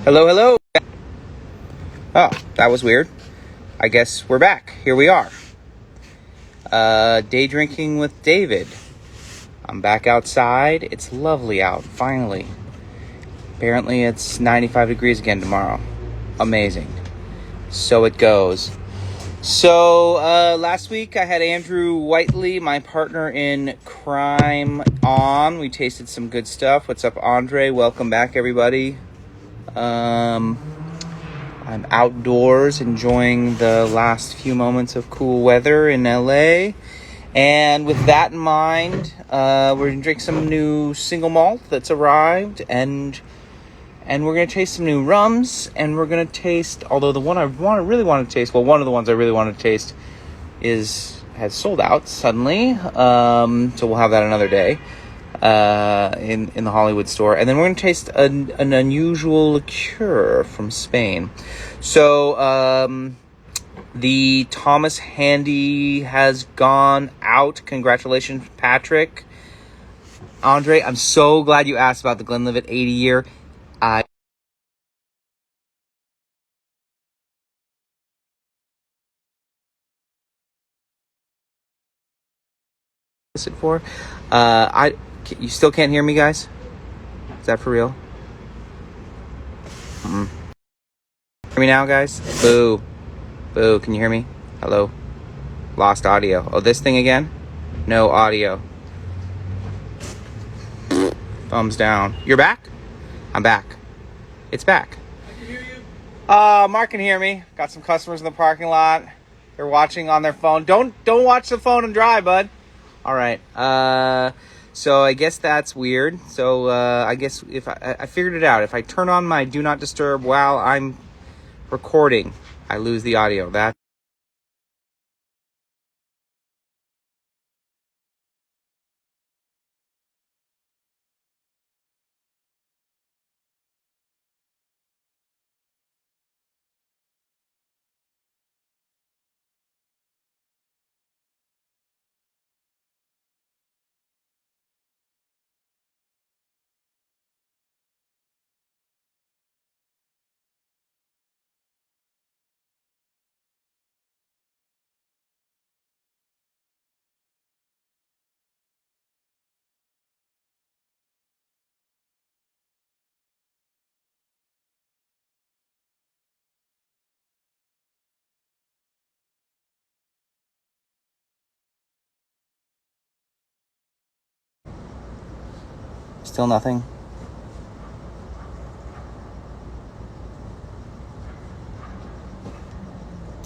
Hello, hello. Oh, that was weird. I guess we're back. Here we are. Day drinking with David. I'm back outside. It's lovely out, finally. Apparently it's 95 degrees again tomorrow. Amazing. So it goes. So, last week I had Andrew Whiteley, my partner in crime, on. We tasted some good stuff. What's up, Andre? Welcome back, everybody. I'm outdoors enjoying the last few moments of cool weather in LA. And with that in mind, we're going to drink some new single malt that's arrived. And we're going to taste some new rums. And we're going to taste, although the one I really want to taste, well, one of the ones I really want to taste has sold out suddenly. So we'll have that another day. In the Hollywood store. And then we're going to taste an unusual liqueur from Spain. So, the Thomas Handy has gone out. Congratulations, Patrick. Andre, I'm so glad you asked about the Glenlivet 80 year. It for? You still can't hear me, guys? Is that for real? Hear me now, guys? Boo. Boo, can you hear me? Hello? Lost audio. Oh, this thing again? No audio. Thumbs down. You're back? I'm back. It's back. I can hear you. Mark can hear me. Got some customers in the parking lot. They're watching on their phone. Don't watch the phone and drive, bud. All right. So I guess that's weird. So I guess if I figured it out. If I turn on my do not disturb while I'm recording, I lose the audio. That's still nothing.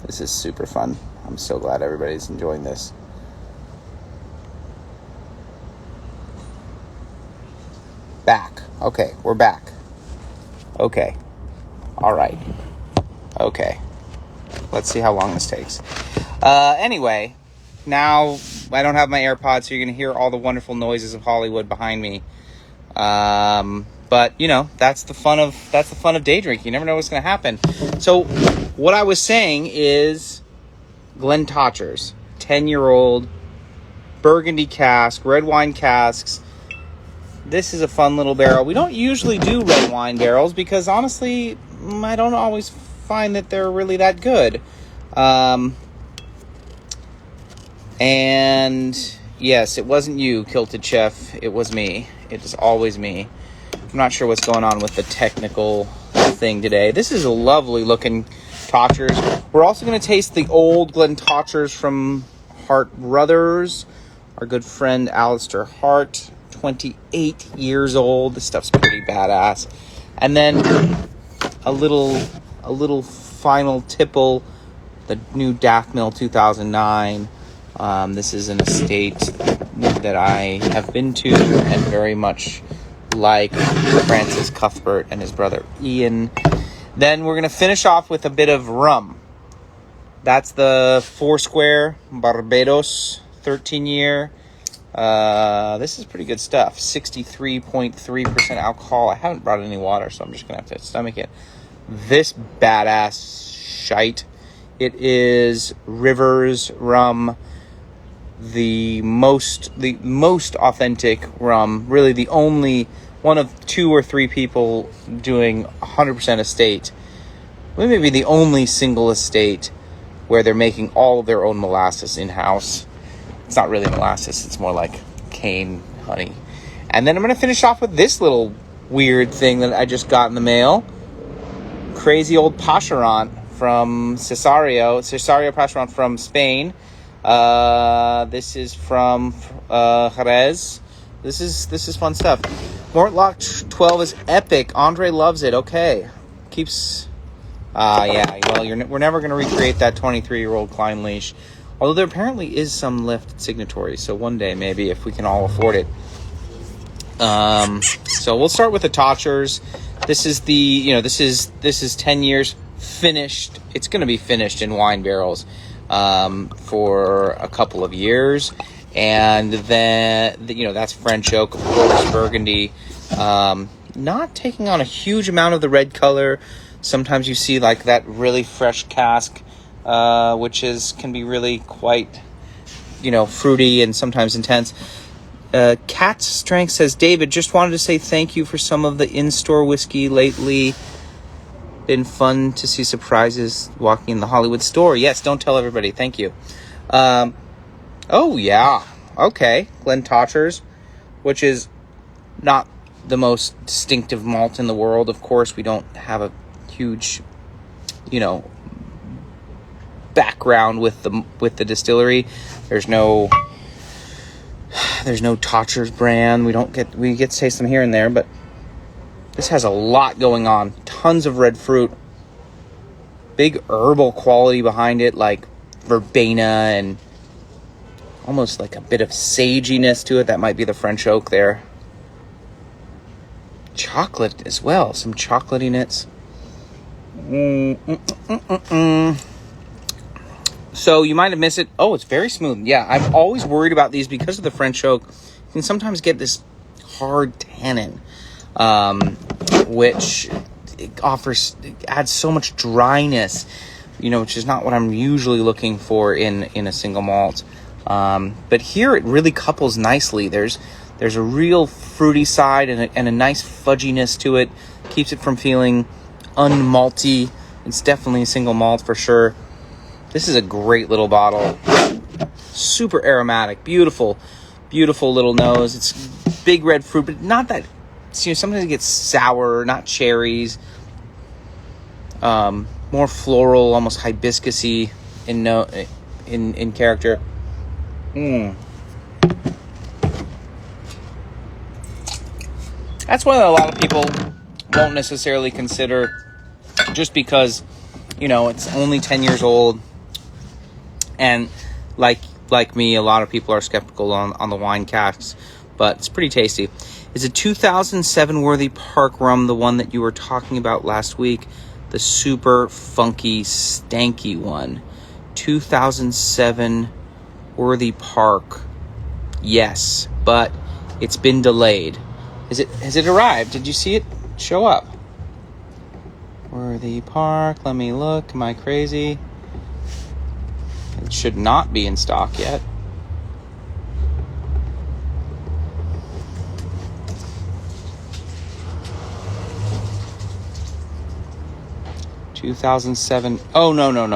This is super fun. I'm so glad everybody's enjoying this. Back. Okay, we're back. Okay. All right. Okay. Let's see how long this takes. Anyway, now I don't have my AirPods, so you're going to hear all the wonderful noises of Hollywood behind me. But you know, that's the fun of day drinking. You never know what's going to happen. So what I was saying is Glen Todgers, 10-year-old Burgundy cask, red wine casks. This is a fun little barrel. We don't usually do red wine barrels because honestly, I don't always find that they're really that good. And yes, it wasn't you, Kilted Chef. It was me. It is always me. I'm not sure what's going on with the technical thing today. This is a lovely looking Todgers. We're also going to taste the old Glen Todgers from Hart Brothers. Our good friend Alistair Hart, 28 years old. This stuff's pretty badass. And then a little final tipple, the new Daft Mill 2009. This is an estate that I have been to and very much like Francis Cuthbert and his brother Ian. Then we're going to finish off with a bit of rum. That's the Foursquare Barbados 13-year. This is pretty good stuff. 63.3% alcohol. I haven't brought any water, so I'm just going to have to stomach it. This badass shite. It is Rivers Rum. The most authentic rum, really the only one of 2 or 3 people doing 100% estate. We may be the only single estate where they're making all of their own molasses in-house. It's not really molasses. It's more like cane honey. And then I'm going to finish off with this little weird thing that I just got in the mail. Crazy old Pacharon from Cesario Pacharon from Spain. This is from Jerez. This is fun stuff. Mortlock 12 is epic. Andre loves it. Okay. Keeps... yeah. Well, we're never going to recreate that 23-year-old Klein leash. Although there apparently is some left signatories. So one day, maybe, if we can all afford it. So we'll start with the Todgers. This is this is 10 years finished. It's going to be finished in wine barrels for a couple of years. And then, that's French oak, of course, Burgundy. Not taking on a huge amount of the red color. Sometimes you see like that really fresh cask, which can be really quite, fruity and sometimes intense. Cat's Strength says, David, just wanted to say thank you for some of the in-store whiskey lately. Been fun to see surprises walking in the Hollywood store. Yes, don't tell everybody. Thank you. Oh, yeah. Okay. Glentochers, which is not the most distinctive malt in the world. Of course, we don't have a huge, background with the distillery. There's no Todgers brand. We get to taste them here and there, but this has a lot going on. Tons of red fruit. Big herbal quality behind it, like verbena and almost like a bit of saginess to it. That might be the French oak there. Chocolate as well. Some chocolatey notes. So you might have missed it. Oh, it's very smooth. Yeah, I'm always worried about these because of the French oak. You can sometimes get this hard tannin, which adds so much dryness, which is not what I'm usually looking for in a single malt. But here it really couples nicely. There's a real fruity side and a nice fudginess to it. Keeps it from feeling unmalty. It's definitely a single malt for sure. This is a great little bottle. Super aromatic. Beautiful, beautiful little nose. It's big red fruit, but not that... sometimes it gets sour, not cherries. More floral, almost hibiscusy in character. That's one that a lot of people won't necessarily consider, just because, it's only 10 years old. And like me, a lot of people are skeptical on the wine casks, but it's pretty tasty. Is a 2007 Worthy Park Rum the one that you were talking about last week? The super funky, stanky one. 2007 Worthy Park. Yes, but it's been delayed. Has it arrived? Did you see it show up? Worthy Park. Let me look. Am I crazy? It should not be in stock yet. ...2007... Oh, no. Not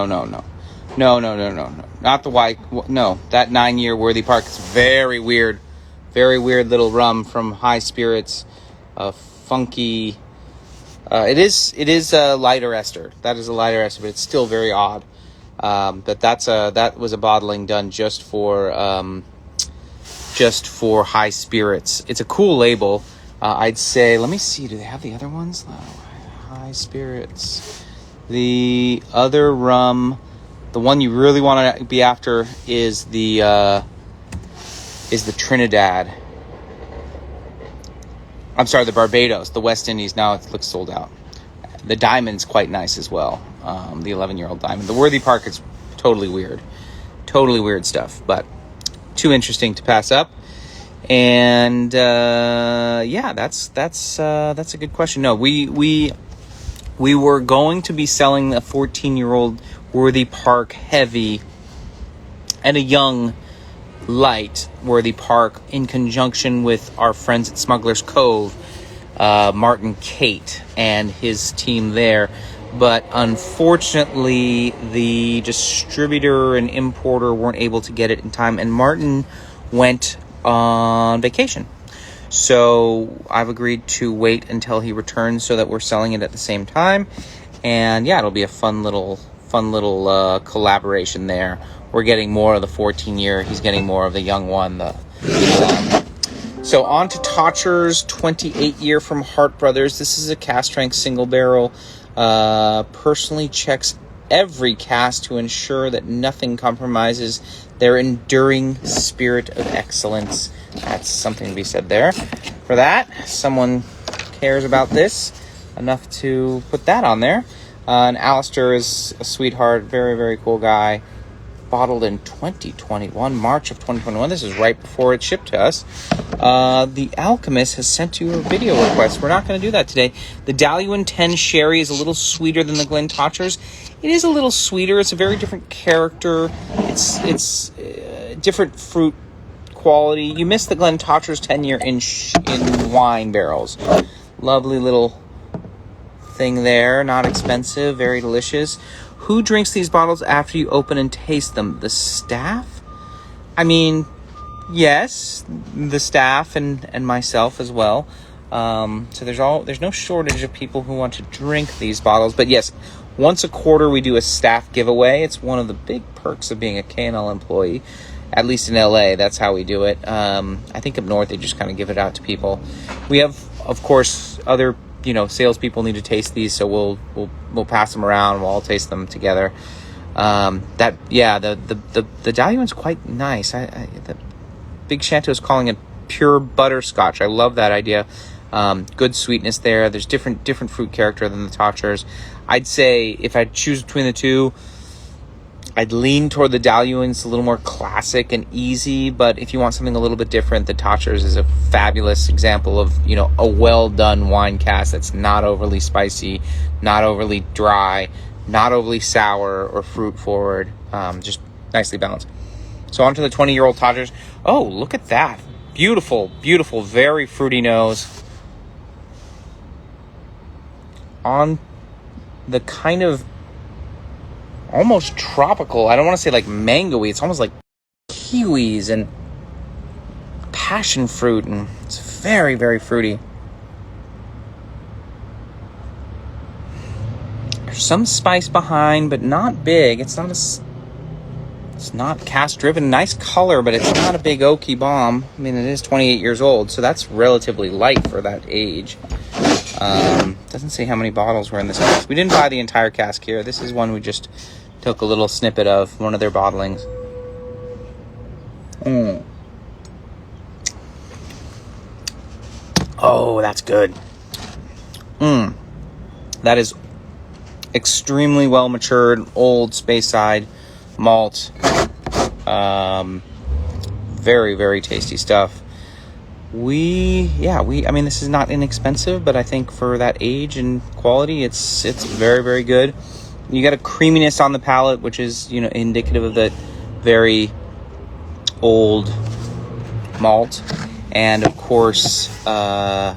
the white... No, that 9-year Worthy Park. It's very weird. Very weird little rum from High Spirits. Funky... It is a lighter ester. That is a lighter ester, but it's still very odd. But that was a bottling done just for High Spirits. It's a cool label. I'd say, let me see, do they have the other ones? High Spirits. The other rum, the one you really want to be after is the Trinidad. I'm sorry, the Barbados, the West Indies. Now it looks sold out. The Diamond's quite nice as well. The 11-year-old Diamond. The Worthy Park is totally weird stuff, but too interesting to pass up. And yeah, that's a good question. No, we were going to be selling a 14-year-old Worthy Park Heavy and a young light Worthy Park in conjunction with our friends at Smuggler's Cove. Martin Kate and his team there. But unfortunately, the distributor and importer weren't able to get it in time, and Martin went on vacation. So I've agreed to wait until he returns so that we're selling it at the same time. And yeah, it'll be a fun little collaboration there. We're getting more of the 14-year. He's getting more of the young one. So on to Todgers 28-year from Hart Brothers. This is a cask strength single barrel. Personally checks every cask to ensure that nothing compromises their enduring spirit of excellence. That's something to be said there. For that, someone cares about this enough to put that on there. And Alistair is a sweetheart, very, very cool guy. Bottled in 2021, March of 2021. This is right before it shipped to us. The Alchemist has sent you a video request. We're not going to do that today. The Dalian 10 Sherry is a little sweeter than the Glen Todgers. It is a little sweeter. It's a very different character. It's different fruit quality. You miss the Glen Todgers 10-year in wine barrels. Lovely little thing there. Not expensive. Very delicious. Who drinks these bottles after you open and taste them? The staff? I mean, yes, the staff and myself as well. So there's no shortage of people who want to drink these bottles. But yes, once a quarter we do a staff giveaway. It's one of the big perks of being a K&L employee, at least in LA. That's how we do it. I think up north they just kind of give it out to people. We have, of course, other salespeople need to taste these, so we'll pass them around. We'll all taste them together. The Dalian's quite nice. The Big Shanto is calling it pure butterscotch. I love that idea. Good sweetness there. There's different fruit character than the Todgers. I'd say if I'd choose between the two, I'd lean toward the Dalian. It's a little more classic and easy, but if you want something a little bit different, the Todgers is a fabulous example of, a well-done wine cask that's not overly spicy, not overly dry, not overly sour or fruit-forward, just nicely balanced. So on to the 20-year-old Todgers. Oh, look at that. Beautiful, beautiful, very fruity nose. On the kind of almost tropical, I don't want to say like mango-y, it's almost like kiwis and passion fruit, and it's very, very fruity. There's some spice behind, but not big. It's not cask driven. Nice color, but it's not a big oaky bomb. I mean, it is 28 years old, so that's relatively light for that age. Doesn't say how many bottles were in this cask. We didn't buy the entire cask here. This is one we just took a little snippet of, one of their bottlings. Oh, that's good. That is extremely well matured, old Speyside malt. Very, very tasty stuff. I mean, this is not inexpensive, but I think for that age and quality, it's very, very good. You got a creaminess on the palate, which is, indicative of that very old malt. And of course, okay.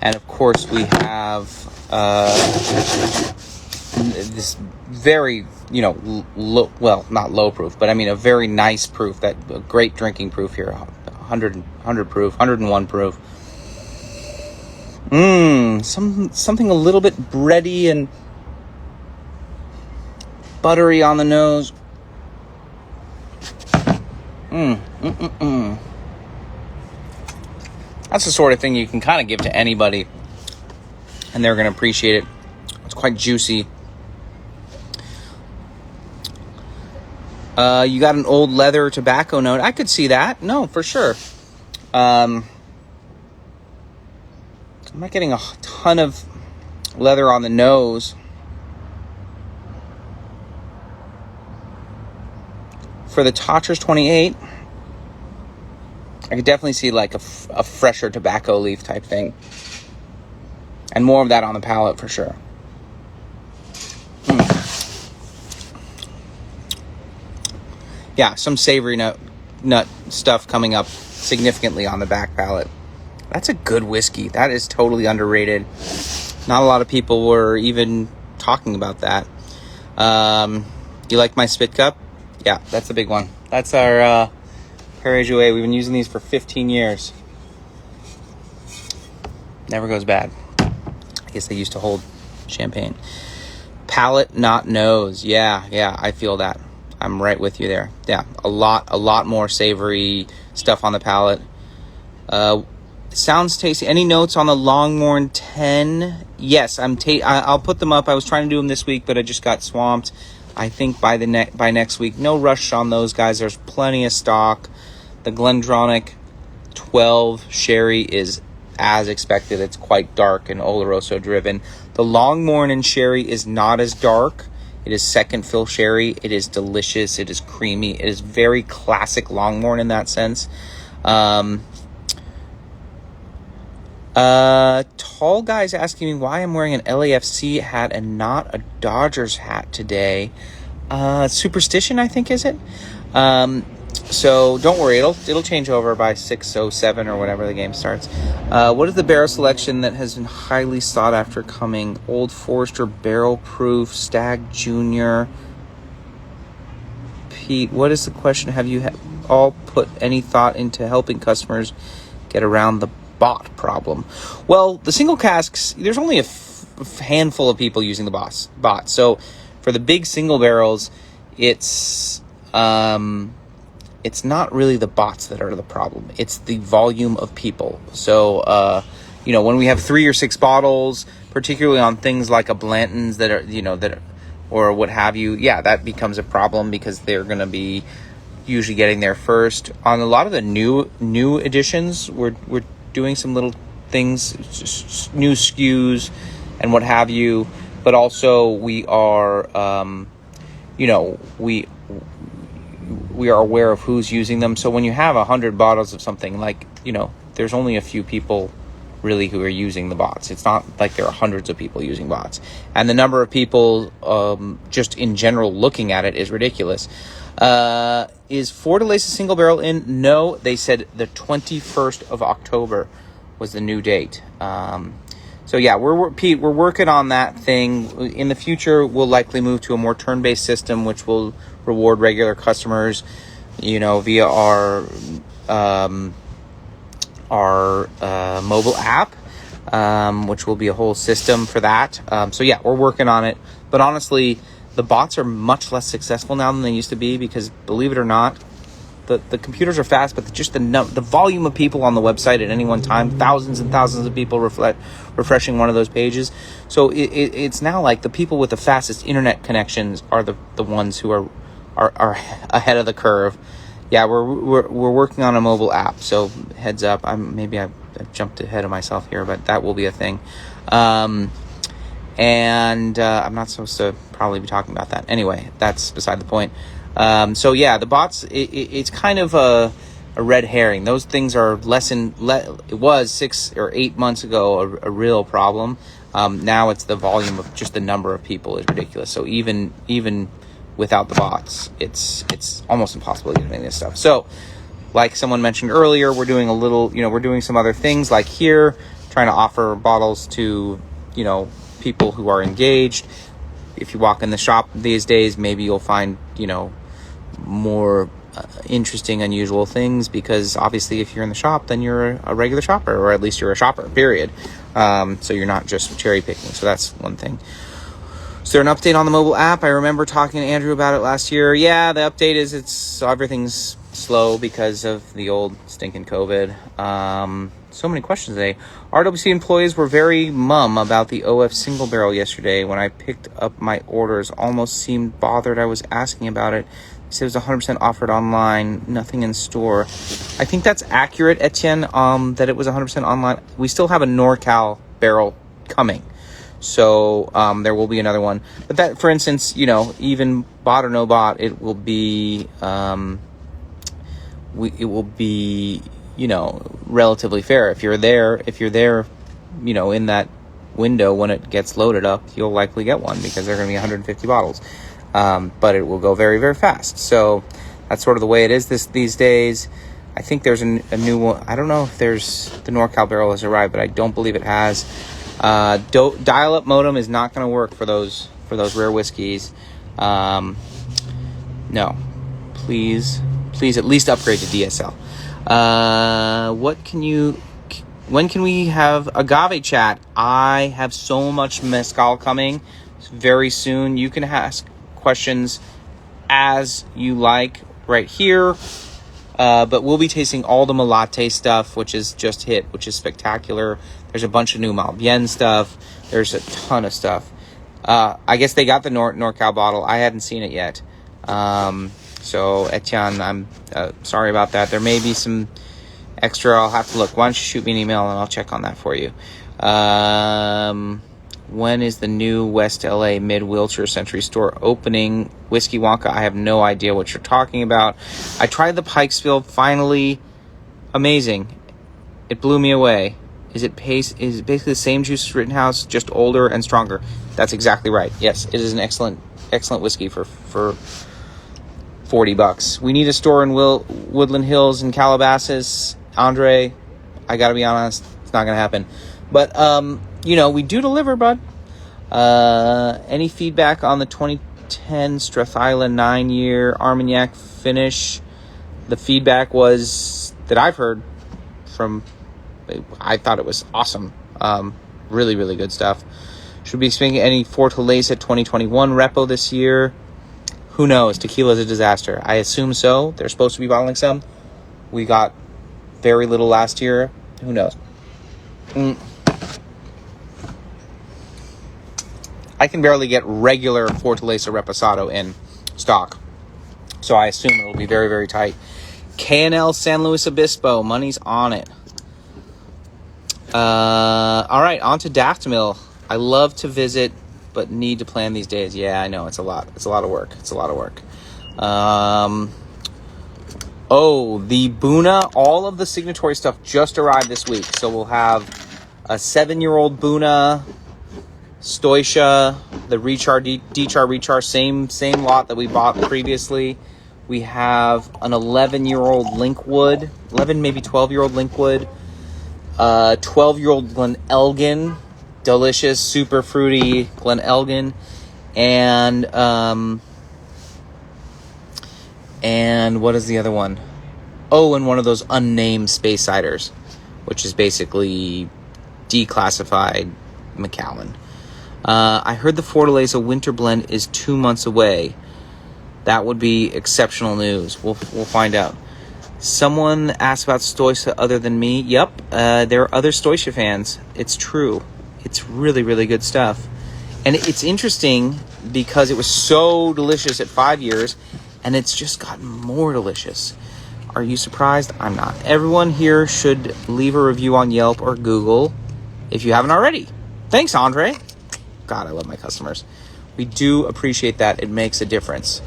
And of course, we have this very, not low proof, but I mean a very nice proof, that a great drinking proof here, 100 proof, 101 proof. Something a little bit bready and buttery on the nose. That's the sort of thing you can kind of give to anybody, and they're going to appreciate it. It's quite juicy. You got an old leather tobacco note. I could see that. No, for sure. I'm not getting a ton of leather on the nose. For the Todgers 28, I could definitely see like a fresher tobacco leaf type thing. And more of that on the palate for sure. Yeah, some savory nut stuff coming up significantly on the back palate. That's a good whiskey. That is totally underrated. Not a lot of people were even talking about that. You like my spit cup? Yeah, that's a big one. That's our Perrier Jouet. We've been using these for 15 years. Never goes bad. I guess they used to hold champagne. Palate, not nose. Yeah, I feel that. I'm right with you there. Yeah, a lot more savory stuff on the palate. Sounds tasty. Any notes on the Longmorn 10? Yes, I'll put them up. I was trying to do them this week, but I just got swamped. I think by next week. No rush on those guys. There's plenty of stock. The Glendronach 12 sherry is as expected. It's quite dark and Oloroso driven. The Longmorn and sherry is not as dark. It is second fill sherry. It is delicious. It is creamy. It is very classic Longmorn in that sense. Tall guy's asking me why I'm wearing an LAFC hat and not a Dodgers hat today. Superstition, I think, is it? So don't worry, it'll change over by 6:07 or whenever the game starts. What is the barrel selection that has been highly sought after coming? Old Forester Barrel Proof, Stag Junior. Pete, what is the question? Have you all put any thought into helping customers get around the bot problem? Well, the single casks, there's only a handful of people using the bot. So for the big single barrels, it's not really the bots that are the problem. It's the volume of people. So, when we have 3 or 6 bottles, particularly on things like a Blanton's that are, or what have you, yeah, that becomes a problem because they're going to be usually getting there first. On a lot of the new editions, we're doing some little things, new SKUs and what have you, but also we are, we are aware of who's using them. So when you have 100 bottles of something, like, there's only a few people really who are using the bots. It's not like there are hundreds of people using bots. And the number of people just in general looking at it is ridiculous. Is Fortaleza single barrel in? No, they said the 21st of October was the new date. So yeah, Pete, we're working on that thing. In the future, we'll likely move to a more turn-based system, which will reward regular customers, via our mobile app, which will be a whole system for that. So yeah, we're working on it. But honestly, the bots are much less successful now than they used to be because, believe it or not, the computers are fast, but just the volume of people on the website at any one time, thousands and thousands of people refreshing one of those pages. So it's now like the people with the fastest internet connections are the ones who are ahead of the curve. Yeah, we're working on a mobile app, so heads up. Maybe I jumped ahead of myself here, but that will be a thing. And I'm not supposed to probably be talking about that. Anyway, that's beside the point. So yeah, the bots, it's kind of a red herring. Those things are it was 6 or 8 months ago a real problem. Now it's the volume of just the number of people is ridiculous. So even without the bots, it's almost impossible to get any of this stuff. So like someone mentioned earlier, we're doing we're doing some other things like here, trying to offer bottles to, people who are engaged. If you walk in the shop these days, maybe you'll find, more interesting, unusual things, because obviously if you're in the shop, then you're a regular shopper, or at least you're a shopper, period. So you're not just cherry picking. So that's one thing. Is there an update on the mobile app? I remember talking to Andrew about it last year. Yeah, the update is everything's slow because of the old stinking COVID. So many questions today. RWC employees were very mum about the OF single barrel yesterday. When I picked up my orders, almost seemed bothered I was asking about it. They said it was 100% offered online, nothing in store. I think that's accurate, Etienne, that it was 100% online. We still have a NorCal barrel coming. So there will be another one. But that, for instance, even bot or no bot, it will be relatively fair. If you're there, in that window when it gets loaded up, you'll likely get one because there are going to be 150 bottles. But it will go very, very fast. So that's sort of the way it is these days. I think there's a new one. I don't know if there's the NorCal barrel has arrived, but I don't believe it has. Dial-up modem is not going to work for those rare whiskeys. No, please at least upgrade to DSL. When can we have agave chat? I have so much mezcal coming very soon. You can ask questions as you like right here. But we'll be tasting all the Malate stuff, which is just hit, which is spectacular. There's a bunch of new Malbien stuff. There's a ton of stuff. I guess they got the NorCal bottle. I hadn't seen it yet. So, Etienne, I'm sorry about that. There may be some extra. I'll have to look. Why don't you shoot me an email and I'll check on that for you. When is the new West LA Mid-Wilshire Century store opening? Whiskey Wonka, I have no idea what you're talking about. I tried the Pikesville, finally. Amazing. It blew me away. Is it basically the same Juice Rittenhouse, just older and stronger? That's exactly right. Yes, it is an excellent whiskey for $40. We need a store in Woodland Hills and Calabasas. Andre, I gotta be honest, it's not gonna happen. But, we do deliver, bud. Any feedback on the 2010 Strathyla 9-year Armagnac finish? The feedback was, that I've heard from, I thought it was awesome. Really, really good stuff. Should we be expecting any Fortaleza 2021 repo this year? Who knows? Tequila's a disaster. I assume so. They're supposed to be bottling some. We got very little last year. Who knows? I can barely get regular Fortaleza Reposado in stock, so I assume it'll be very, very tight. K&L San Luis Obispo, money's on it. All right, on to Daftamill. I love to visit, but need to plan these days. Yeah, I know, it's a lot. It's a lot of work. The Buna, all of the signatory stuff just arrived this week. So we'll have a 7-year-old Buna, Stoisha, the Rechar, same lot that we bought previously. We have an 11-year-old Linkwood, 11, maybe 12-year-old Linkwood, 12-year-old Glenelgin, delicious, super fruity Glenelgin, and what is the other one? Oh, and one of those unnamed space ciders, which is basically declassified Macallan. I heard the Fortaleza Winter Blend is 2 months away. That would be exceptional news. We'll find out. Someone asked about Stoisha other than me. Yep, there are other Stoisha fans. It's true. It's really, really good stuff. And it's interesting because it was so delicious at 5 years, and it's just gotten more delicious. Are you surprised? I'm not. Everyone here should leave a review on Yelp or Google if you haven't already. Thanks, Andre. God, I love my customers. We do appreciate that. It makes a difference.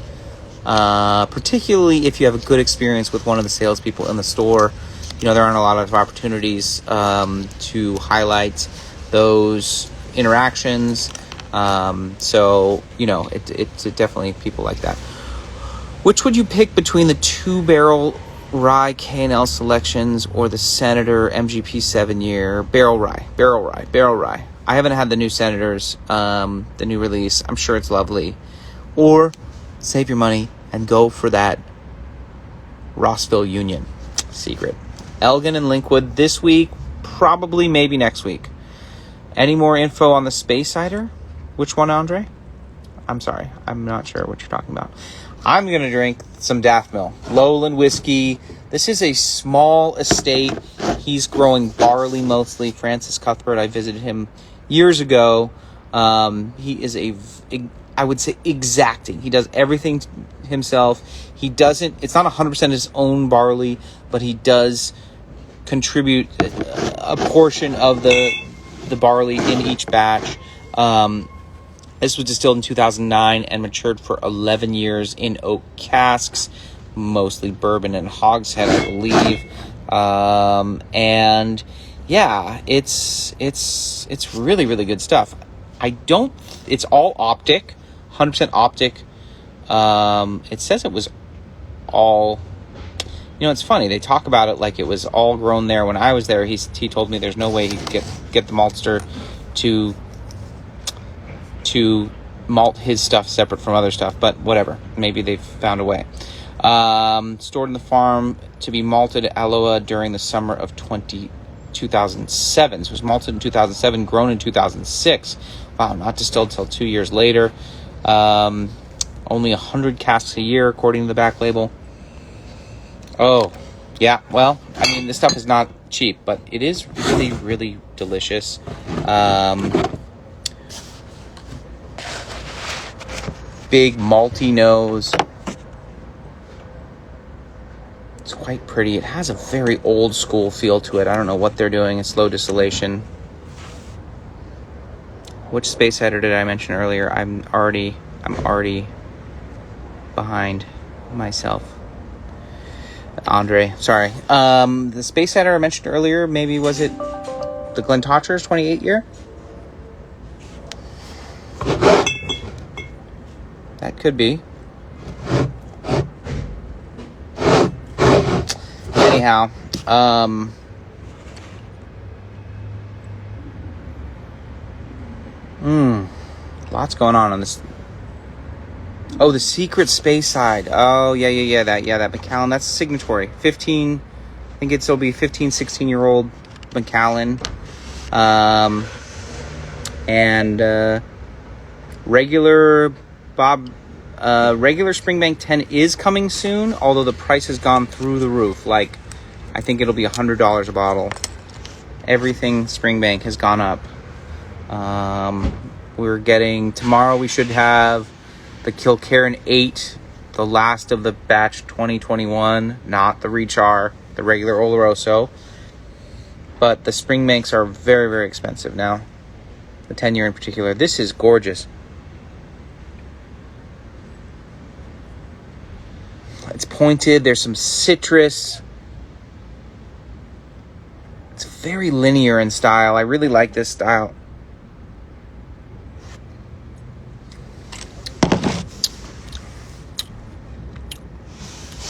Particularly if you have a good experience with one of the salespeople in the store. There aren't a lot of opportunities to highlight those interactions. It's definitely people like that. Which would you pick between the 2-barrel rye K&L selections or the Senator MGP 7-year barrel rye? I haven't had the new Senators, the new release. I'm sure it's lovely. Or save your money and go for that Rossville Union secret. Elgin and Linkwood this week, probably maybe next week. Any more info on the Space Cider? Which one, Andre? I'm sorry. I'm not sure what you're talking about. I'm going to drink some Daftamill. Lowland whiskey. This is a small estate. He's growing barley mostly. Francis Cuthbert, I visited him years ago. He is I would say exacting. He does everything himself. It's not 100% his own barley, but he does contribute a portion of the barley in each batch. This was distilled in 2009 and matured for 11 years in oak casks, mostly bourbon and hogshead, I believe. And yeah, it's really, really good stuff. It's all optic, 100% optic. It says it was all, You know, it's funny. They talk about it like it was all grown there. When I was there, he told me there's no way he could get the maltster to malt his stuff separate from other stuff. But whatever. Maybe they've found a way. Stored in the farm to be malted at Alloa during the summer of 2007. So it was malted in 2007, grown in 2006. Wow, not distilled till 2 years later. Only 100 casks a year, according to the back label. Oh, yeah. Well, I mean, this stuff is not cheap, but it is really, really delicious. Big malty nose. It's quite pretty. It has a very old school feel to it. I don't know what they're doing. It's slow distillation. Which space header did I mention earlier? I'm already behind myself. Andre, sorry. The space header I mentioned earlier, maybe was it the Glentochers 28 year? That could be. Anyhow, lots going on this. Oh, the secret space side. Oh, yeah, that Macallan. That's signatory. 15, I think it'll be 15, 16-year-old Macallan. And regular Springbank 10 is coming soon, although the price has gone through the roof. Like, I think it'll be $100 a bottle. Everything Springbank has gone up. Tomorrow we should have the Kilkerran 8, the last of the batch 2021, not the Rechar, the regular Oloroso. But the Springbanks are very, very expensive now. The 10-year in particular. This is gorgeous. It's pointed. There's some citrus. It's very linear in style. I really like this style.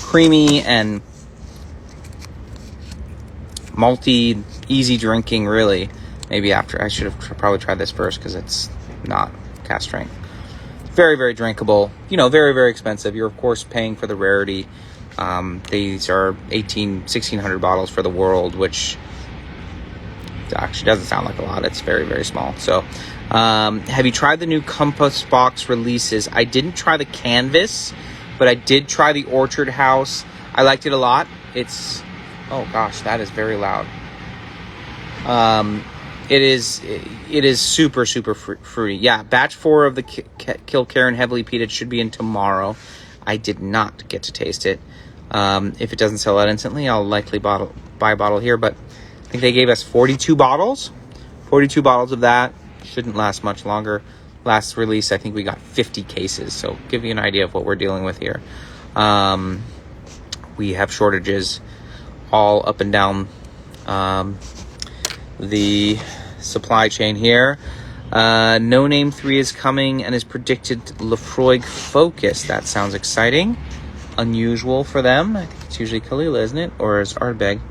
Creamy and malty, easy drinking, really. Maybe after. I should have probably tried this first because it's not cask strength. Very, very drinkable. You know, very, very expensive. You're, of course, paying for the rarity. These are 1,600 bottles for the world, which actually doesn't sound like a lot. It's very, very small. So, have you tried the new Compass Box releases? I didn't try the Canvas, but I did try the Orchard House. I liked it a lot. It's... Oh, gosh, that is very loud. It is super, super fruity. Yeah, batch 4 of the Kilkerran heavily peated should be in tomorrow. I did not get to taste it. If it doesn't sell out instantly, I'll likely buy a bottle here. But I think they gave us 42 bottles. 42 bottles of that. Shouldn't last much longer. Last release, I think we got 50 cases. So give you an idea of what we're dealing with here. We have shortages all up and down the supply chain here. No Name 3 is coming and is predicted Laphroaig focus. That sounds exciting. Unusual for them. I think it's usually Kalila, isn't it? Or is Ardbeg.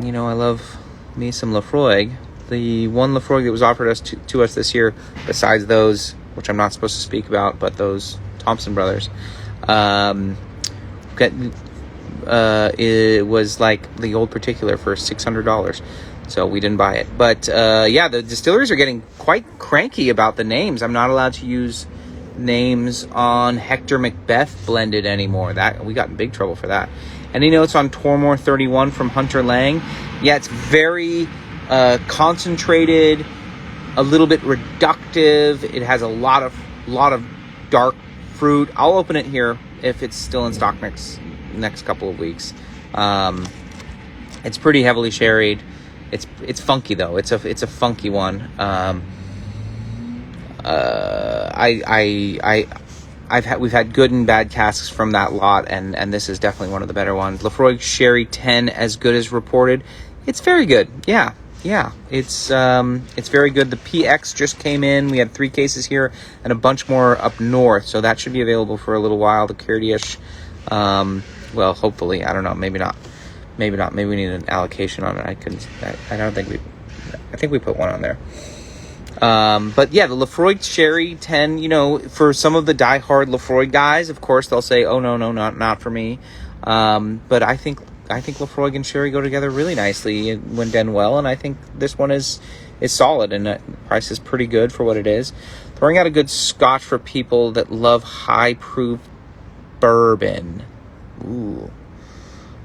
You know, I love me some Laphroaig. The one Laphroaig that was offered to us this year, besides those, which I'm not supposed to speak about, but those Thompson brothers, it was like the old particular for $600. So we didn't buy it. But yeah, the distilleries are getting quite cranky about the names. I'm not allowed to use names on Hector Macbeth blended anymore. That we got in big trouble for that. Any notes on Tormore 31 from Hunter Lang? Yeah, it's very concentrated, a little bit reductive. It has a lot of dark fruit. I'll open it here if it's still in stock next couple of weeks. It's pretty heavily sherried. It's funky though. It's a funky one. We've had good and bad casks from that lot, and this is definitely one of the better ones. Laphroaig Sherry 10, as good as reported. It's very good. Yeah. It's very good. The PX just came in. We had 3 cases here and a bunch more up north, so that should be available for a little while. The Kurdish Well, hopefully, I don't know. Maybe not. Maybe not. Maybe we need an allocation on it. I don't think I think we put one on there. But yeah, the Laphroaig Sherry 10, you know, for some of the diehard Laphroaig guys, of course, they'll say, oh, no, not for me. But I think Laphroaig and Sherry go together really nicely when done well, and I think this one is solid, and the price is pretty good for what it is. Throwing out a good Scotch for people that love high-proof bourbon. Ooh.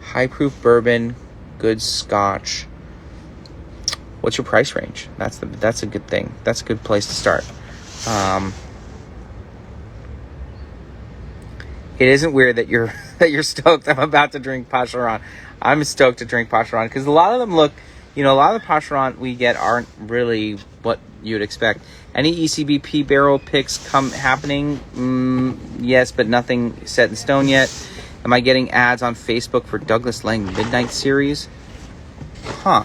High-proof bourbon, good Scotch. What's your price range? That's a good thing. That's a good place to start. It isn't weird that you're stoked. I'm about to drink Pacharan. I'm stoked to drink Pacharan because a lot of them look, you know, a lot of the Pacharan we get aren't really what you'd expect. Any ECBP barrel picks happening? Yes, but nothing set in stone yet. Am I getting ads on Facebook for Douglas Lang Midnight Series? Huh.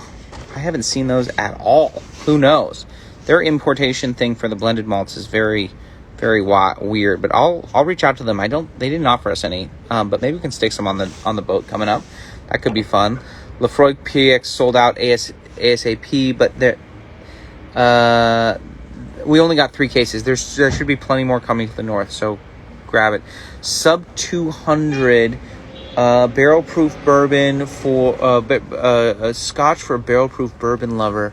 I haven't seen those at all. Who knows? Their importation thing for the blended malts is very, very weird. But I'll reach out to them. They didn't offer us any. But maybe we can stick some on the boat coming up. That could be fun. Laphroaig PX sold out ASAP, but we only got 3 cases. There should be plenty more coming to the north, so grab it. Sub 200 barrel proof bourbon for a Scotch for a barrel proof bourbon lover.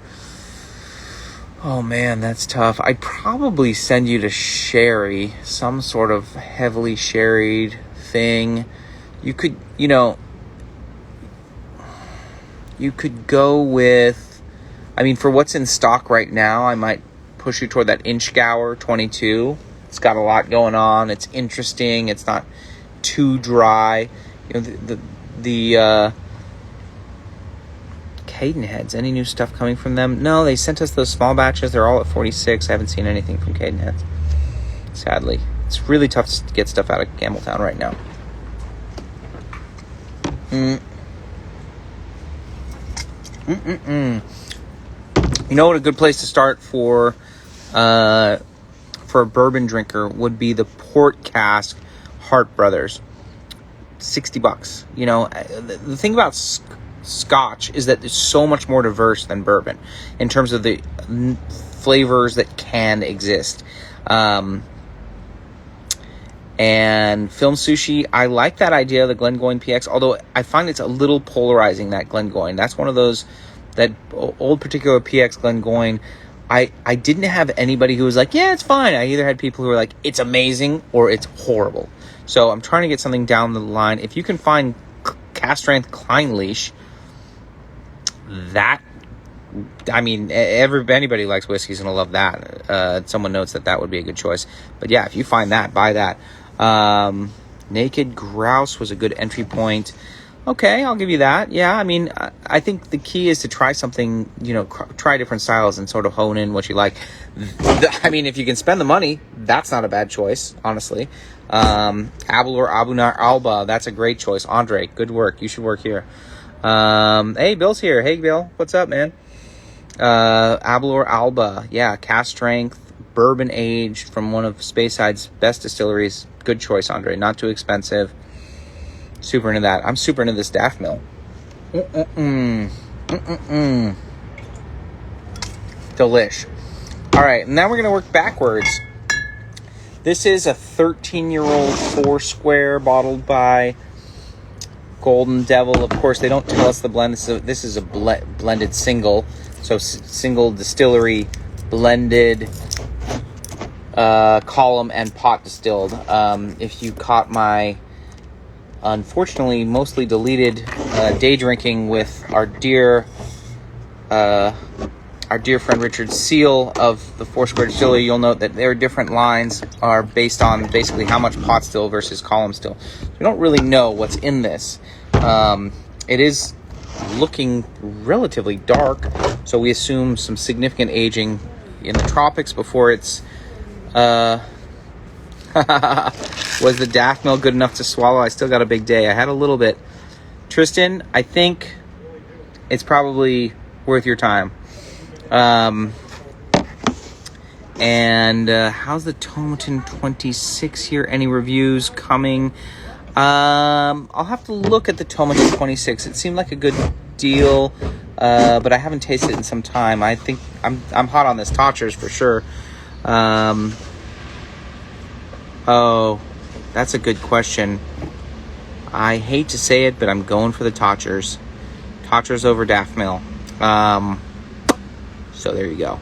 Oh man, that's tough. I'd probably send you to sherry, some sort of heavily sherried thing. You could go with, I mean, for what's in stock right now, I might push you toward that Inchgour 22. It's got a lot going on. It's interesting. It's not too dry. You know, the Cadenheads, any new stuff coming from them? No, they sent us those small batches. They're all at 46. I haven't seen anything from Cadenheads, sadly. It's really tough to get stuff out of Campbelltown right now. You know what a good place to start for a bourbon drinker would be the Port Cask Hart Brothers. $60. You know, the thing about Scotch is that it's so much more diverse than bourbon in terms of the flavors that can exist. And Film Sushi, I like that idea of the Glengoyne PX, although I find it's a little polarizing, that Glengoyne. That's one of those, that old particular PX Glengoyne, I didn't have anybody who was like, yeah, it's fine. I either had people who were like, it's amazing, or it's horrible. So I'm trying to get something down the line. If you can find cast strength Klein Leash, that, I mean, anybody who likes whiskey is going to love that. Someone notes that would be a good choice. But yeah, if you find that, buy that. Naked Grouse was a good entry point. Okay, I'll give you that. Yeah, I mean, I think the key is to try something, you know, try different styles and sort of hone in what you like. I mean, if you can spend the money, that's not a bad choice, honestly. Abelor Abunar Alba, that's a great choice. Andre, good work. You should work here. Hey, Bill's here. Hey, Bill. What's up, man? Abelor Alba, yeah, cast strength, bourbon aged from one of Spaceside's best distilleries. Good choice, Andre. Not too expensive. Super into that. I'm super into this Daft Mill. Delish. All right, now we're going to work backwards. This is a 13-year-old 4-square bottled by Golden Devil. Of course, they don't tell us the blend. This is a blended single. So single distillery, blended, column, and pot distilled. If you caught my, unfortunately, mostly deleted day drinking with our dear friend Richard Seal of the Foursquare Distillery, you'll note that their different lines are based on basically how much pot still versus column still. We don't really know what's in this. It is looking relatively dark, so we assume some significant aging in the tropics before it's was the Daft Mill good enough to swallow? I still got a big day. I had a little bit. Tristan, I think it's probably worth your time. And how's the Tomatin 26 here? Any reviews coming? I'll have to look at the Tomatin 26. It seemed like a good deal, but I haven't tasted it in some time. I think I'm hot on this Todgers for sure. Oh, that's a good question. I hate to say it, but I'm going for the Todgers. Todgers over Daffmill. So there you go.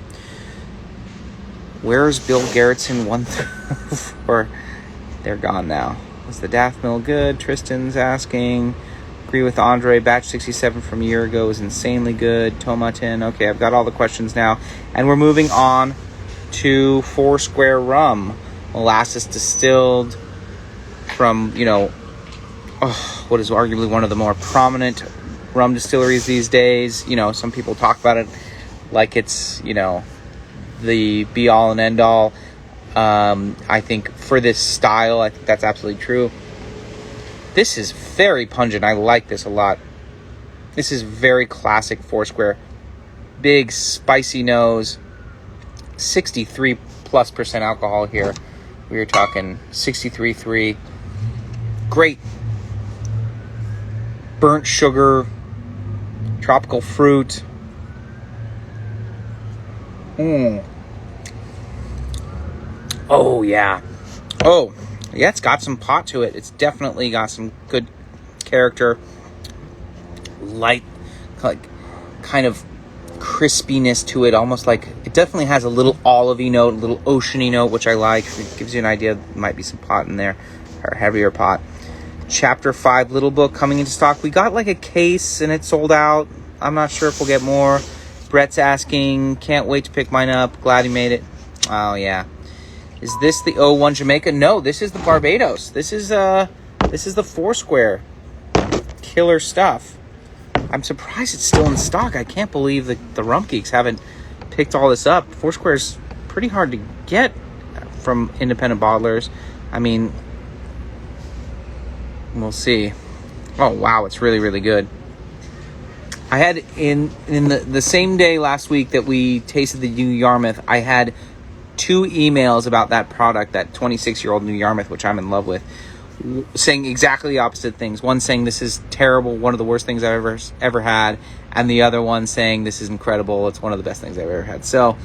Where's Bill Garrettson 134? They're gone now. Was the Daffmill good? Tristan's asking. Agree with Andre. Batch 67 from a year ago is insanely good. Tomatin. Okay, I've got all the questions now. And we're moving on to Foursquare Rum. Molasses distilled from, what is arguably one of the more prominent rum distilleries these days. Some people talk about it like it's, the be-all and end-all. I think for this style, I think that's absolutely true. This is very pungent. I like this a lot. This is very classic Foursquare. Big, spicy nose. 63+% alcohol here. We are talking 63.3. Great burnt sugar, tropical fruit. Oh, yeah. Oh, yeah, it's got some pot to it. It's definitely got some good character. Light, like, kind of crispiness to it. Almost like, it definitely has a little olivey note, a little oceany note, which I like. It gives you an idea there might be some pot in there, or heavier pot. Chapter 5 Little Book coming into stock. We got like a case and it sold out. I'm not sure if we'll get more. Brett's asking, can't wait to pick mine up. Glad he made it. Oh, yeah. Is this the 01 Jamaica? No, this is the Barbados. This is the Foursquare. Killer stuff. I'm surprised it's still in stock. I can't believe the Rum Geeks haven't picked all this up. Foursquare's pretty hard to get from independent bottlers. I mean, we'll see. Oh, wow, it's really, really good. I had in the same day last week that we tasted the New Yarmouth, I had 2 emails about that product, that 26-year-old New Yarmouth, which I'm in love with, saying exactly the opposite things. One saying this is terrible, one of the worst things I've ever had, and the other one saying this is incredible, it's one of the best things I've ever had. So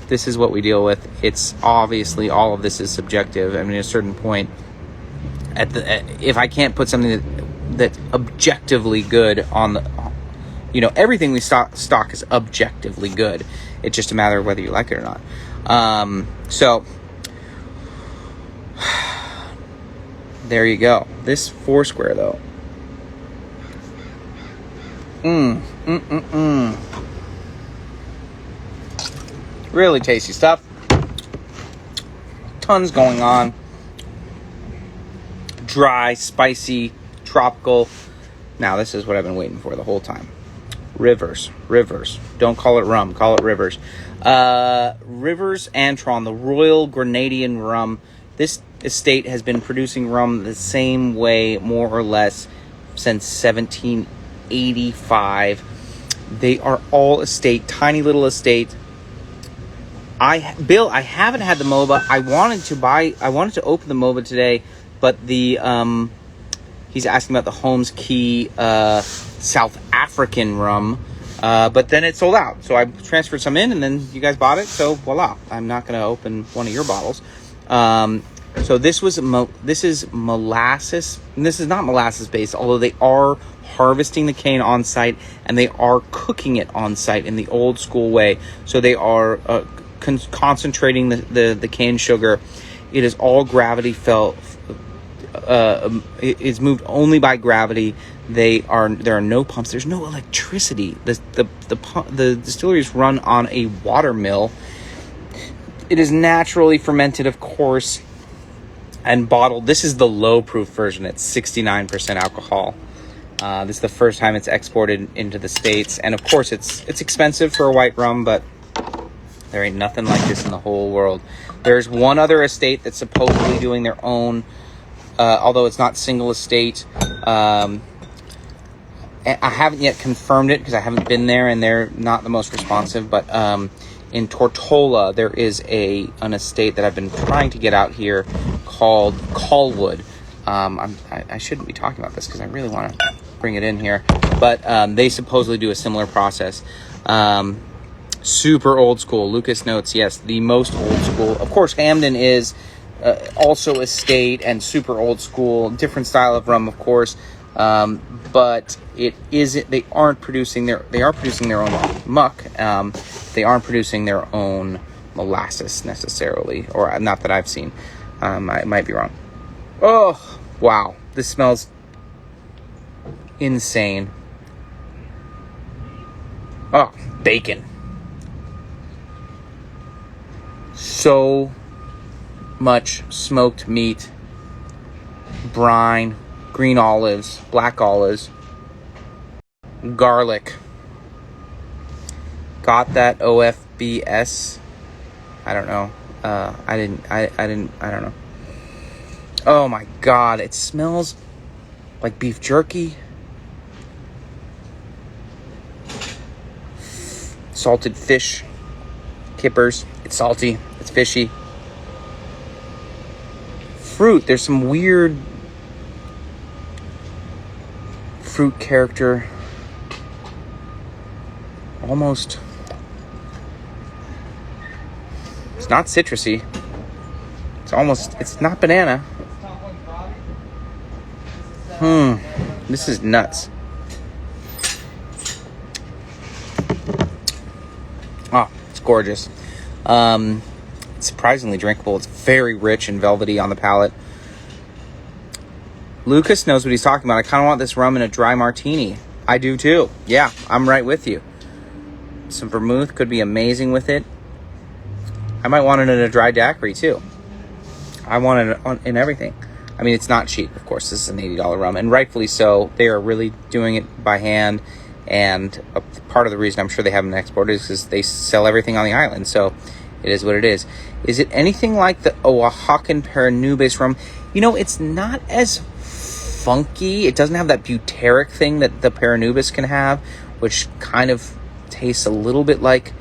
this is what we deal with. It's obviously all of this is subjective. I mean, at a certain point, if I can't put something that's objectively good on the, everything we stock is objectively good. It's just a matter of whether you like it or not. So there you go. This Foursquare though. Really tasty stuff. Tons going on. Dry, spicy, tropical. Now this is what I've been waiting for the whole time. Rivers. Don't call it rum, call it Rivers. Rivers Antron, the Royal Grenadian Rum. This estate has been producing rum the same way, more or less, since 1785. They are all estate, tiny little estate. Bill, I haven't had the MOBA. I wanted to open the MOBA today, but he's asking about the Holmes Key South African rum, but then it sold out. So I transferred some in, and then you guys bought it. So voila, I'm not going to open one of your bottles. So this is molasses, and this is not molasses based, although they are harvesting the cane on site and they are cooking it on site in the old school way. So they are concentrating the cane sugar. It is all gravity felt. It's moved only by gravity. There are no pumps. There's no electricity. The distillery is run on a water mill. It is naturally fermented, of course, and bottled. This is the low proof version. It's 69% alcohol. This is the first time it's exported into the States, and of course it's expensive for a white rum, but there ain't nothing like this in the whole world. There's one other estate that's supposedly doing their own, although it's not single estate. I haven't yet confirmed it because I haven't been there, and they're not the most responsive. But in Tortola, there is an estate that I've been trying to get out here called Colwood. I shouldn't be talking about this because I really want to bring it in here. But they supposedly do a similar process. Super old school. Lucas notes, yes, the most old school. Of course, Hamden is also estate and super old school. Different style of rum, of course. But it isn't. They are producing their own muck. They aren't producing their own molasses necessarily, or not that I've seen. I might be wrong. Oh, wow. This smells insane. Oh, bacon. So much smoked meat, brine, green olives, black olives, garlic. Got that OFBS? I don't know. I don't know. Oh my God, it smells like beef jerky. Salted fish, kippers. It's salty, it's fishy. Fruit, there's some weird fruit character. Almost. It's not citrusy. It's not banana. This is nuts. Oh, it's gorgeous. It's surprisingly drinkable. It's very rich and velvety on the palate. Lucas knows what he's talking about. I kind of want this rum in a dry martini. I do too. Yeah, I'm right with you. Some vermouth could be amazing with it. I might want it in a dry daiquiri too. I want it in everything. I mean, it's not cheap, of course. This is an $80 rum, and rightfully so. They are really doing it by hand, and part of the reason I'm sure they haven't exported is because they sell everything on the island, so it is what it is. Is it anything like the Oaxacan Paranubes rum? You know, it's not as funky. It doesn't have that butyric thing that the Paranubes can have, which kind of tastes a little bit like...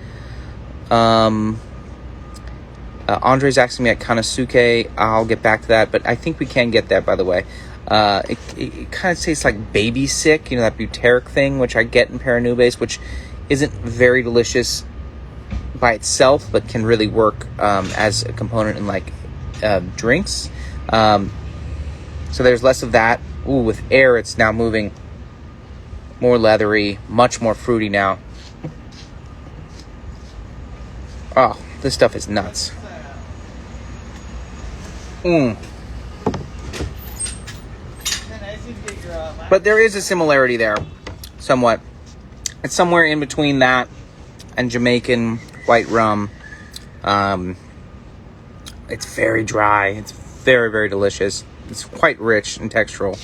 Andre's asking me at Kanasuke. I'll get back to that, but I think we can get that, by the way. It kind of tastes like baby sick, you know, that butyric thing, which I get in Paranubes, which isn't very delicious by itself, but can really work as a component in, like, drinks. So there's less of that. Ooh, with air, it's now moving more leathery, much more fruity now. Oh, this stuff is nuts. But there is a similarity there, somewhat. It's somewhere in between that and Jamaican white rum. It's very dry. It's very, very delicious. It's quite rich and textural.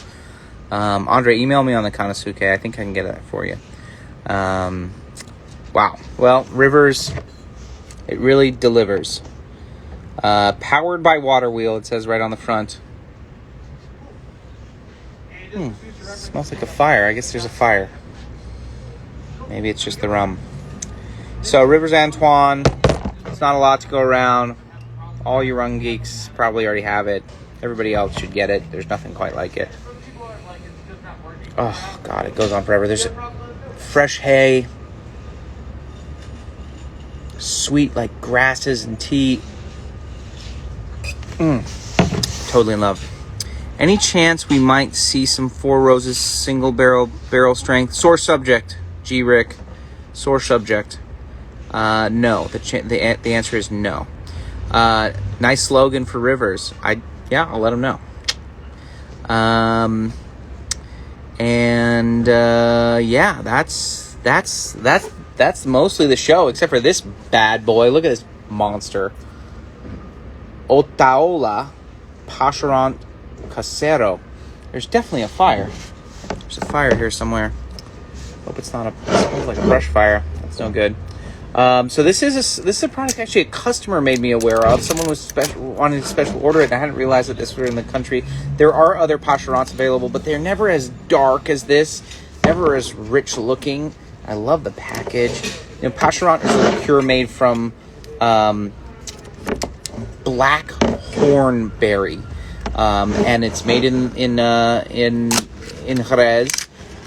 Andre, email me on the Kanasuke. I think I can get that for you. Wow. Well, Rivers, it really delivers. Powered by Water Wheel, it says right on the front. Smells like a fire. I guess there's a fire. Maybe it's just the rum. So, Rivers Antoine. It's not a lot to go around. All you rum geeks probably already have it. Everybody else should get it. There's nothing quite like it. Oh, God, it goes on forever. There's fresh hay. Sweet, like, grasses and tea. Totally in love. Any chance we might see some Four Roses single barrel strength? Sore subject, G. Rick. Sore subject. No. The answer is no. Nice slogan for Rivers. I'll let them know. That's mostly the show, except for this bad boy. Look at this monster. Otaola Pasharant Casero. There's definitely a fire. There's a fire here somewhere. Hope it's not it smells like a brush fire. That's no good. So this is a product actually a customer made me aware of. Someone was wanting to special order it, and I hadn't realized that this was in the country. There are other Pasharants available, but they're never as dark as this, never as rich looking. I love the package. You know, Pasharant is a liqueur made from black hornberry. and it's made in Jerez,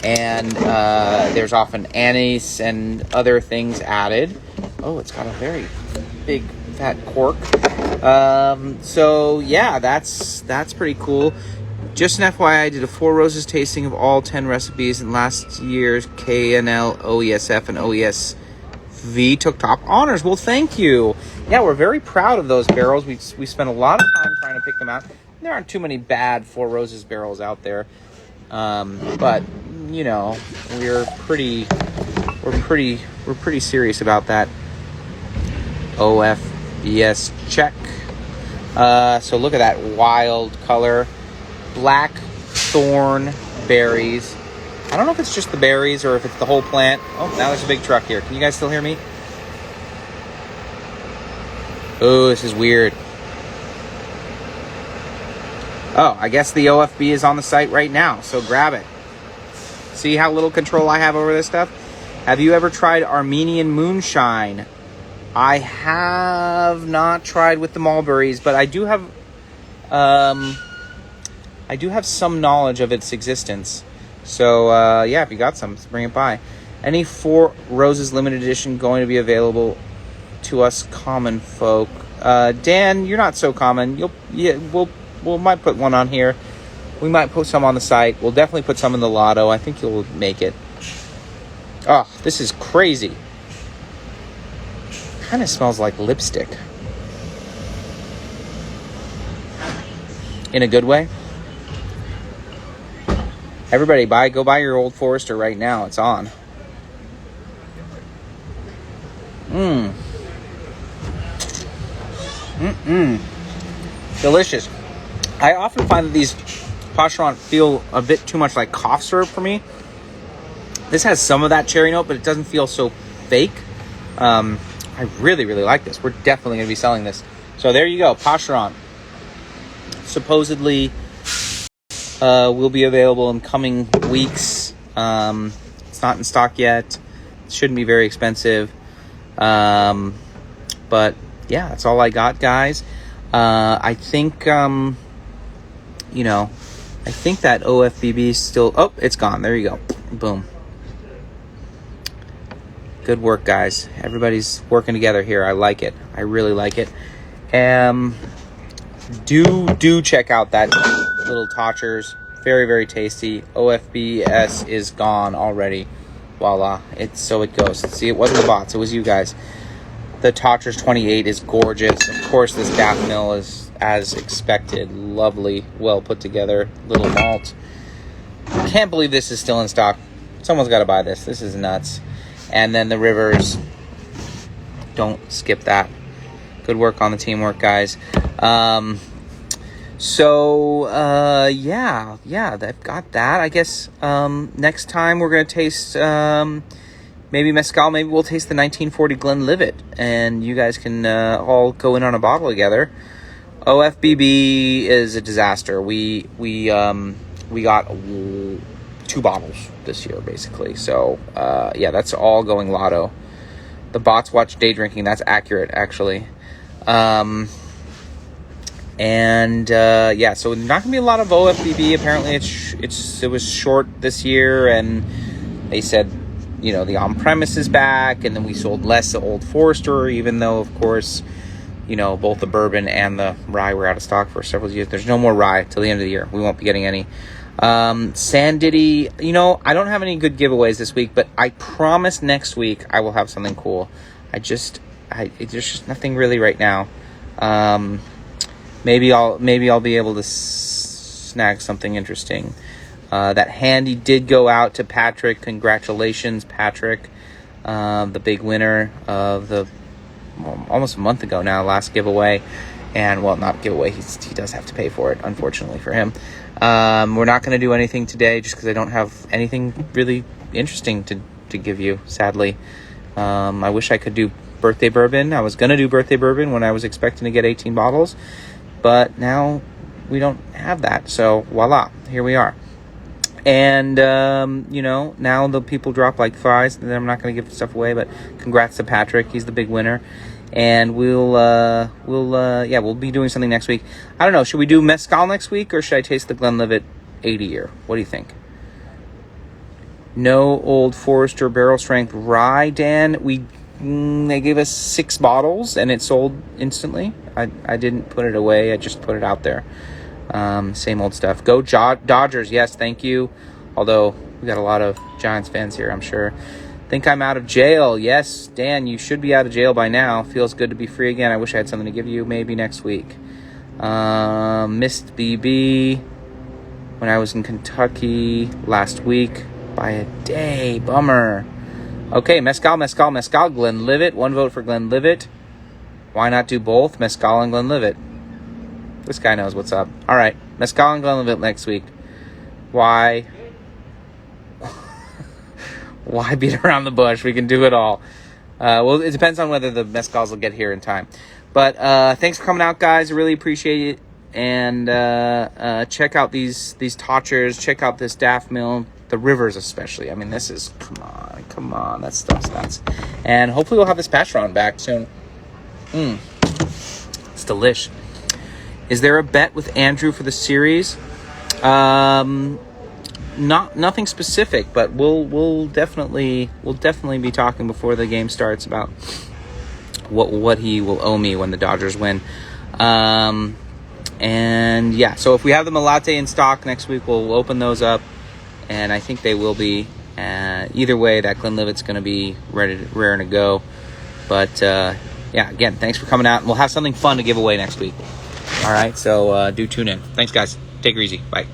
and there's often anise and other things added. Oh, it's got a very big fat cork. So yeah, that's pretty cool. Just an FYI, I did a 4 Roses tasting of all 10 recipes, and last year's KNL, OESF, and OESV took top honors. Well, thank you. Yeah, we're very proud of those barrels. We spent a lot of time trying to pick them out. There aren't too many bad 4 Roses barrels out there, but you know, we're pretty serious about that. OFBS check. So look at that wild color. Black thorn berries. I don't know if it's just the berries or if it's the whole plant. Oh, now there's a big truck here. Can you guys still hear me? Oh, this is weird. Oh, I guess the OFB is on the site right now, so grab it. See how little control I have over this stuff? Have you ever tried Armenian moonshine? I have not tried with the mulberries, but I do have some knowledge of its existence. So, yeah, if you got some, let's bring it by. Any 4 Roses limited edition going to be available to us common folk? Dan, you're not so common. We might put one on here. We might put some on the site. We'll definitely put some in the lotto. I think you'll make it. Oh, this is crazy. Kind of smells like lipstick. In a good way. Everybody, go buy your Old Forester right now. It's on. Delicious. I often find that these Pacharon feel a bit too much like cough syrup for me. This has some of that cherry note, but it doesn't feel so fake. I really, really like this. We're definitely going to be selling this. So there you go, Pacharon. Supposedly will be available in coming weeks. It's not in stock yet. It shouldn't be very expensive. But yeah, that's all I got, guys. I think, I think that OFBB is still... Oh, it's gone. There you go. Boom. Good work, guys. Everybody's working together here. I like it. I really like it. Do check out that little Todgers. Very, very tasty. OFBS is gone already. Voila. So it goes. See, it wasn't the bots. It was you guys. The Todgers 28 is gorgeous. Of course, this Daffodil is as expected. Lovely, well put together. Little malt. Can't believe this is still in stock. Someone's got to buy this. This is nuts. And then the Rivers. Don't skip that. Good work on the teamwork, guys. Yeah, they've got that. I guess next time we're going to taste maybe Mezcal. Maybe we'll taste the 1940 Glenlivet, and you guys can all go in on a bottle together. OFBB is a disaster. We got 2 bottles this year, basically. So, yeah, that's all going lotto. The bots watch day drinking. That's accurate, actually. Yeah, so not gonna be a lot of OFBB. Apparently, it was short this year, and they said, the on-premise is back, and then we sold less Old Forester, even though, of course, both the bourbon and the rye were out of stock for several years. There's no more rye till the end of the year. We won't be getting any. Sandity, I don't have any good giveaways this week, but I promise next week I will have something cool. There's just nothing really right now. Maybe I'll be able to snag something interesting. That handy did go out to Patrick. Congratulations, Patrick. The big winner of the almost a month ago now, last giveaway. And, well, not giveaway. He does have to pay for it, unfortunately for him. We're not going to do anything today just because I don't have anything really interesting to give you, sadly. I wish I could do birthday bourbon. I was going to do birthday bourbon when I was expecting to get 18 bottles. But now we don't have that. So, voila, here we are. And, now the people drop like flies. And I'm not going to give stuff away, but congrats to Patrick. He's the big winner. And we'll be doing something next week. I don't know. Should we do mezcal next week, or should I taste the Glenlivet 80 year? What do you think? No Old Forester barrel strength rye, Dan. They gave us 6 bottles and it sold instantly. I didn't put it away. I just put it out there. Same old stuff. Go Dodgers. Yes, thank you. Although we got a lot of Giants fans here, I'm sure. Think I'm out of jail. Yes, Dan, you should be out of jail by now. Feels good to be free again. I wish I had something to give you. Maybe next week. Missed BB when I was in Kentucky last week by a day. Bummer. Okay, mezcal. Glenlivet. 1 vote for Glenlivet. Why not do both? Mezcal and Glenlivet. This guy knows what's up. All right, mezcal and Glenlivet next week. Why? Why beat around the bush? We can do it all. Well, it depends on whether the mezcals will get here in time. But thanks for coming out, guys. I really appreciate it. And check out these Todgers. Check out this Daff Mill. The rivers especially. I mean, this is... Come on. That stuff's nuts. And hopefully we'll have this Patron back soon. It's delish. Is there a bet with Andrew for the series? Nothing specific, but we'll definitely be talking before the game starts about what he will owe me when the Dodgers win. And yeah, so if we have the Malate in stock next week, we'll open those up, and I think they will be. Either way, that Glenlivet's going to be raring to go. But yeah, again, thanks for coming out, and we'll have something fun to give away next week. All right, so do tune in. Thanks, guys. Take it easy. Bye.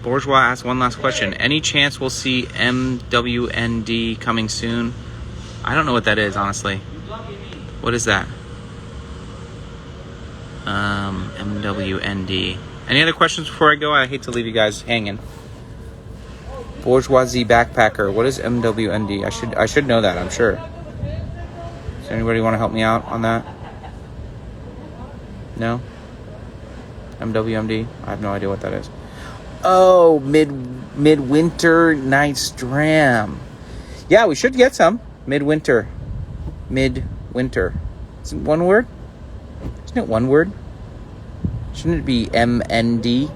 Bourgeois asked one last question. Any chance we'll see MWND coming soon? I don't know what that is, honestly. What is that? MWND. Any other questions before I go? I hate to leave you guys hanging. Bourgeoisie backpacker. What is MWND? I should know that, I'm sure. Does anybody want to help me out on that? No? MWMD? I have no idea what that is. Oh, Midwinter Night's Dram. Yeah, we should get some. Midwinter. Is it one word? Isn't it one word? Shouldn't it be MND?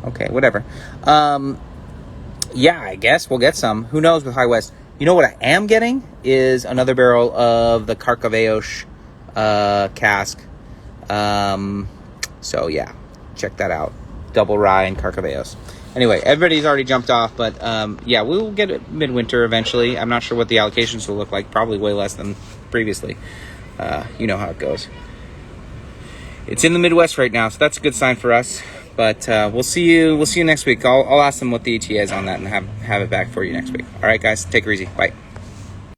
Okay, whatever. Yeah, I guess we'll get some. Who knows with High West? You know what I am getting is another barrel of the Carcaveos cask. So yeah, check that out. Double rye and Carcaveos. Anyway, everybody's already jumped off, but yeah, we'll get it midwinter eventually. I'm not sure what the allocations will look like. Probably way less than previously. You know how it goes. It's in the Midwest right now, so that's a good sign for us. But we'll see you next week. I'll ask them what the ETA is on that and have it back for you next week. All right, guys, take it easy. Bye.